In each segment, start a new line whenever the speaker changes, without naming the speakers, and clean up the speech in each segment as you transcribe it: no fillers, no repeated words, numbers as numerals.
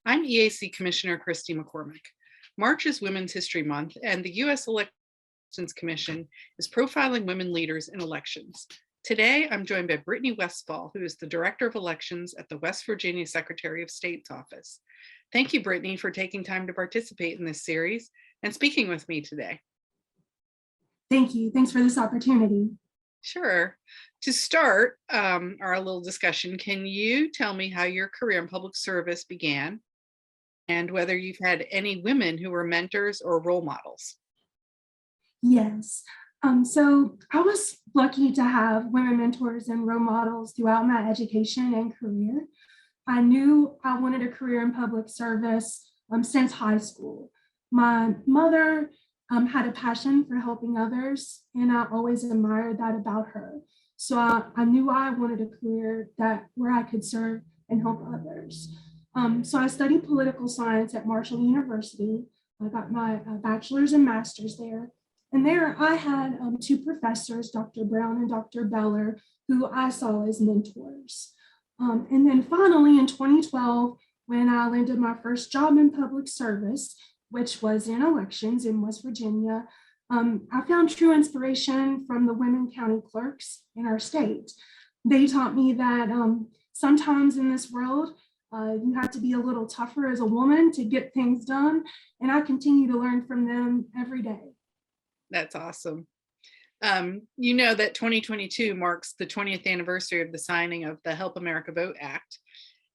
I'm EAC Commissioner Christy McCormick. March is Women's History Month, and the U.S. Elections Commission is profiling women leaders in elections. Today, I'm joined by Brittany Westfall, who is the Director of Elections at the West Virginia Secretary of State's office. Thank you, Brittany, for taking time to participate in this series and speaking with me today.
Thank you. Thanks for this opportunity.
Sure. To start our little discussion, can you tell me how your career in public service began and whether you've had any women who were mentors or role models?
Yes. So I was lucky to have women mentors and role models throughout my education and career. I knew I wanted a career in public service since high school. My mother had a passion for helping others, and I always admired that about her. So I knew I wanted a career where I could serve and help others. So I studied political science at Marshall University. I got my bachelor's and master's there. And there I had two professors, Dr. Brown and Dr. Beller, who I saw as mentors. And then finally in 2012, when I landed my first job in public service, which was in elections in West Virginia, I found true inspiration from the women county clerks in our state. They taught me that sometimes in this world, you have to be a little tougher as a woman to get things done. And I continue to learn from them every day.
That's awesome. You know that 2022 marks the 20th anniversary of the signing of the Help America Vote Act.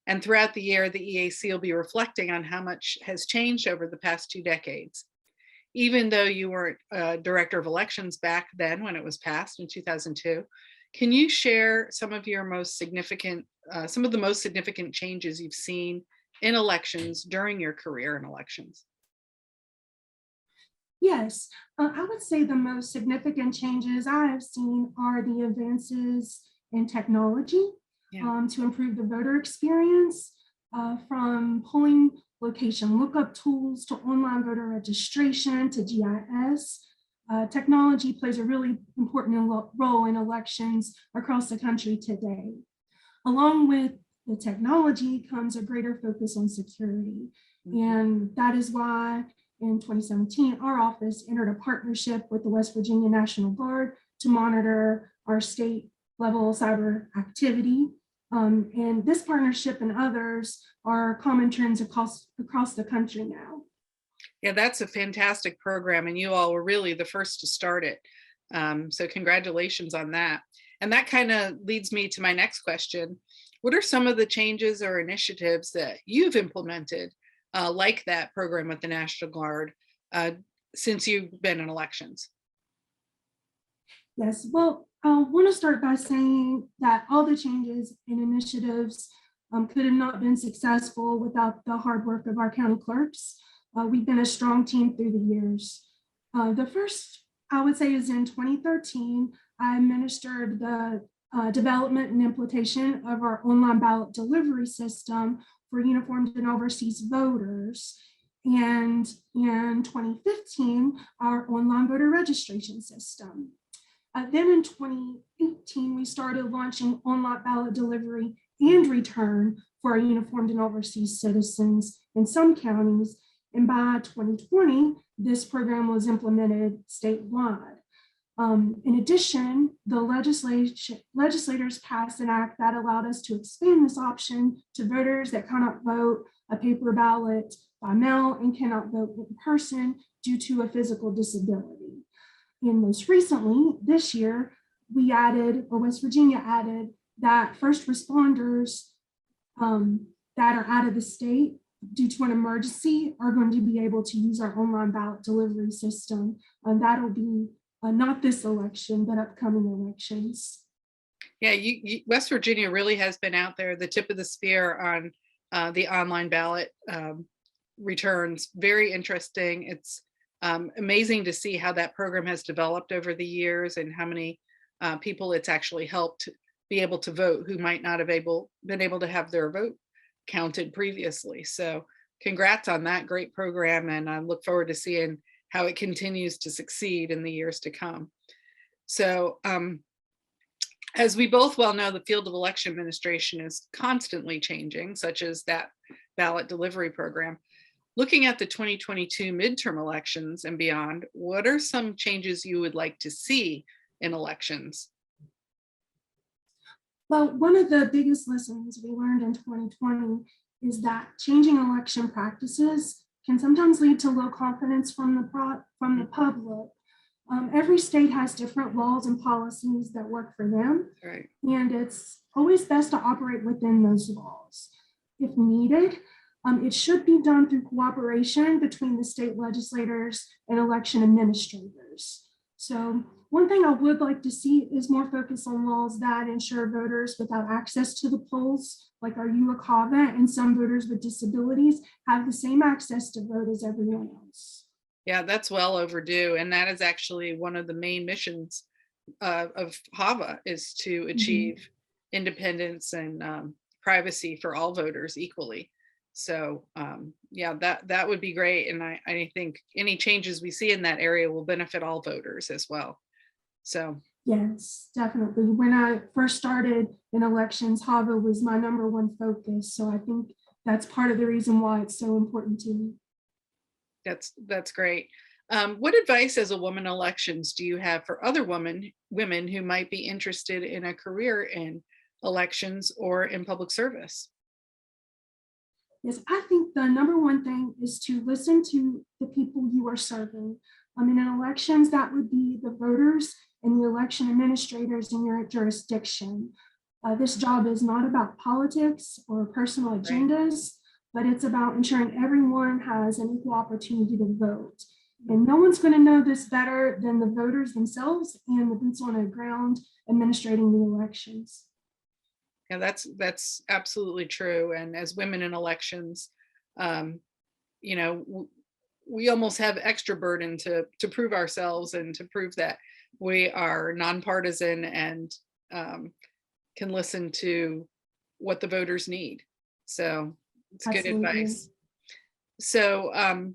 And throughout the year, the EAC will be reflecting on how much has changed over the past 2 decades. Even though you weren't director of elections back then when it was passed in 2002, can you share some of your most significant, some of the most significant changes you've seen in elections during your career in elections?
Yes, I would say the most significant changes I have seen are the advances in technology to improve the voter experience, from polling location lookup tools to online voter registration to GIS. Technology plays a really important role in elections across the country today. Along with the technology comes a greater focus on security. And that is why in 2017, our office entered a partnership with the West Virginia National Guard to monitor our state level cyber activity. And this partnership and others are common trends across the country now.
Yeah, that's a fantastic program, and you all were really the first to start it. So congratulations on that. And that kind of leads me to my next question. What are some of the changes or initiatives that you've implemented like that program with the National Guard since you've been in elections?
Yes, well, I want to start by saying that all the changes and initiatives could have not been successful without the hard work of our county clerks. We've been a strong team through the years. The first, I would say, is in 2013, I administered the development and implementation of our online ballot delivery system for uniformed and overseas voters. And in 2015, our online voter registration system. Then in 2018, we started launching online ballot delivery and return for our uniformed and overseas citizens in some counties. And by 2020, this program was implemented statewide. In addition, the legislators passed an act that allowed us to expand this option to voters that cannot vote a paper ballot by mail and cannot vote in person due to a physical disability. And most recently, this year, we added, or West Virginia added, that first responders that are out of the state due to an emergency are going to be able to use our online ballot delivery system. And that'll be not this election, but upcoming elections.
Yeah, West Virginia really has been out there, the tip of the spear on the online ballot returns. Very interesting. It's amazing to see how that program has developed over the years and how many people it's actually helped be able to vote who might not have been able to have their vote counted previously. So congrats on that great program, and I look forward to seeing how it continues to succeed in the years to come. So as we both well know, the field of election administration is constantly changing, such as that ballot delivery program. Looking at the 2022 midterm elections and beyond, what are some changes you would like to see in elections?
Well, one of the biggest lessons we learned in 2020 is that changing election practices can sometimes lead to low confidence from the public. Every state has different laws and policies that work for them,
Right.
and it's always best to operate within those laws. If needed, it should be done through cooperation between the state legislators and election administrators. So one thing I would like to see is more focus on laws that ensure voters without access to the polls, like our youve, and some voters with disabilities have the same access to vote as everyone else.
Yeah, that's well overdue. And that is actually one of the main missions of HAVA, is to achieve independence and privacy for all voters equally. So yeah, that would be great. And I think any changes we see in that area will benefit all voters as well. So
Yes, definitely. When I first started in elections, HAVA was my #1 focus. So I think that's part of the reason why it's so important to me.
that's great. What advice as a woman in elections do you have for other women who might be interested in a career in elections or in public service?
Yes, I think the #1 thing is to listen to the people you are serving. In elections, that would be the voters and the election administrators in your jurisdiction. This job is not about politics or personal
Right.
agendas, but it's about ensuring everyone has an equal opportunity to vote. And no one's going to know this better than the voters themselves and the boots on the ground administrating the elections.
Yeah, that's absolutely true. And as women in elections, you know, we almost have extra burden to prove ourselves and to prove that we are nonpartisan and can listen to what the voters need. So it's good
Absolutely.
advice. So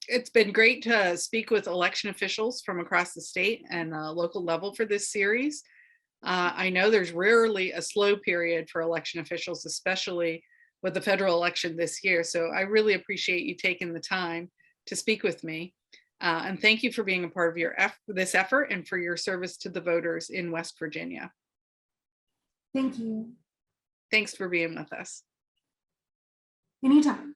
it's been great to speak with election officials from across the state and local level for this series. I know there's rarely a slow period for election officials, especially with the federal election this year. So I really appreciate you taking the time to speak with me. And thank you for being a part of this effort and for your service to the voters in West Virginia.
Thank you.
Thanks for being with us.
Anytime.